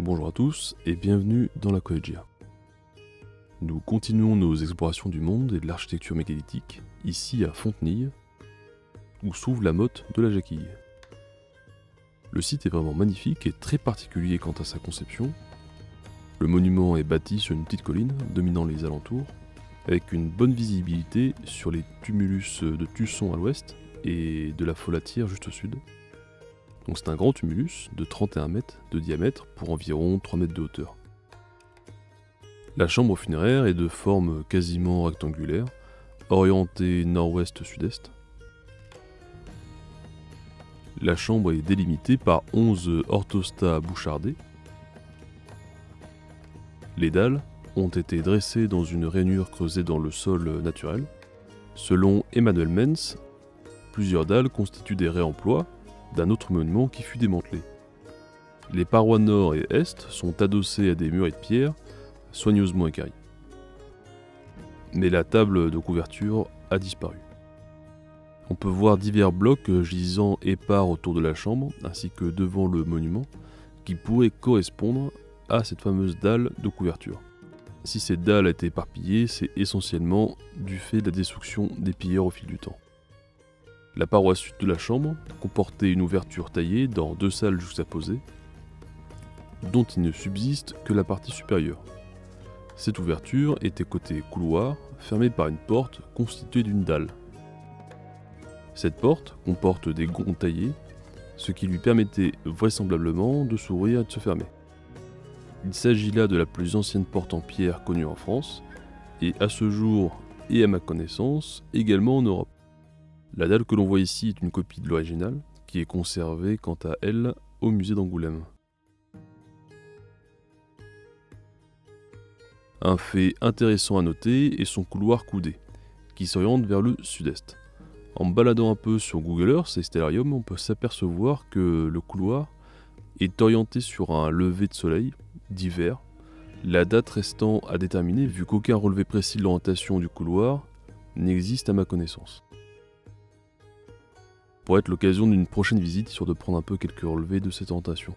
Bonjour à tous et bienvenue dans la Coegia. Nous continuons nos explorations du monde et de l'architecture mégalithique, ici à Fontenille, où s'ouvre la motte de la Jacquille. Le site est vraiment magnifique et très particulier quant à sa conception. Le monument est bâti sur une petite colline dominant les alentours, avec une bonne visibilité sur les tumulus de Tusson à l'ouest et de la Folatière juste au sud. Donc c'est un grand tumulus de 31 mètres de diamètre pour environ 3 mètres de hauteur. La chambre funéraire est de forme quasiment rectangulaire, orientée nord-ouest-sud-est. La chambre est délimitée par 11 orthostats bouchardés. Les dalles ont été dressées dans une rainure creusée dans le sol naturel. Selon Emmanuel Menz, plusieurs dalles constituent des réemplois d'un autre monument qui fut démantelé. Les parois nord et est sont adossées à des murets de pierre soigneusement équarris. Mais la table de couverture a disparu. On peut voir divers blocs gisant épars autour de la chambre ainsi que devant le monument qui pourraient correspondre à cette fameuse dalle de couverture. Si cette dalle a été éparpillée, c'est essentiellement du fait de la destruction des pilleurs au fil du temps. La paroi sud de la chambre comportait une ouverture taillée dans 2 salles juxtaposées, dont il ne subsiste que la partie supérieure. Cette ouverture était côté couloir, fermée par une porte constituée d'une dalle. Cette porte comporte des gonds taillés, ce qui lui permettait vraisemblablement de s'ouvrir et de se fermer. Il s'agit là de la plus ancienne porte en pierre connue en France, et à ce jour, et à ma connaissance, également en Europe. La dalle que l'on voit ici est une copie de l'original, qui est conservée quant à elle au musée d'Angoulême. Un fait intéressant à noter est son couloir coudé, qui s'oriente vers le sud-est. En me baladant un peu sur Google Earth et Stellarium, on peut s'apercevoir que le couloir est orienté sur un lever de soleil d'hiver, la date restant à déterminer vu qu'aucun relevé précis de l'orientation du couloir n'existe à ma connaissance. Pour être l'occasion d'une prochaine visite, sur de prendre un peu quelques relevés de cette orientation.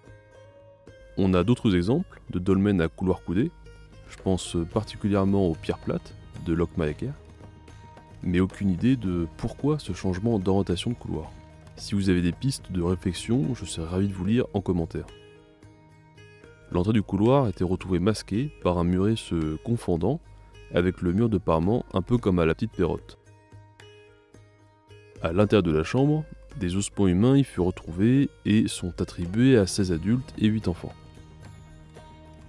On a d'autres exemples de dolmens à couloir coudé, je pense particulièrement aux pierres plates de Locmaeker, mais aucune idée de pourquoi ce changement d'orientation de couloir. Si vous avez des pistes de réflexion, je serais ravi de vous lire en commentaire. L'entrée du couloir était retrouvée masquée par un muret se confondant avec le mur de parement, un peu comme à la petite Pérotte. À l'intérieur de la chambre, des ossements humains y furent retrouvés et sont attribués à 16 adultes et 8 enfants.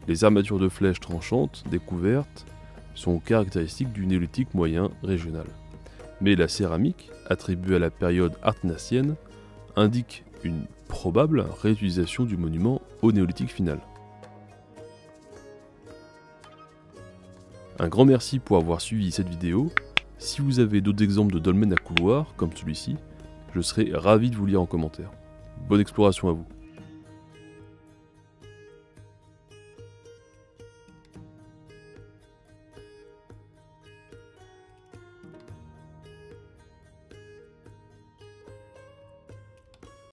Les armatures de flèches tranchantes découvertes sont caractéristiques du néolithique moyen régional. Mais la céramique, attribuée à la période artnassienne, indique une probable réutilisation du monument au néolithique final. Un grand merci pour avoir suivi cette vidéo. Si vous avez d'autres exemples de dolmens à couloir, comme celui-ci, je serai ravi de vous lire en commentaire. Bonne exploration à vous.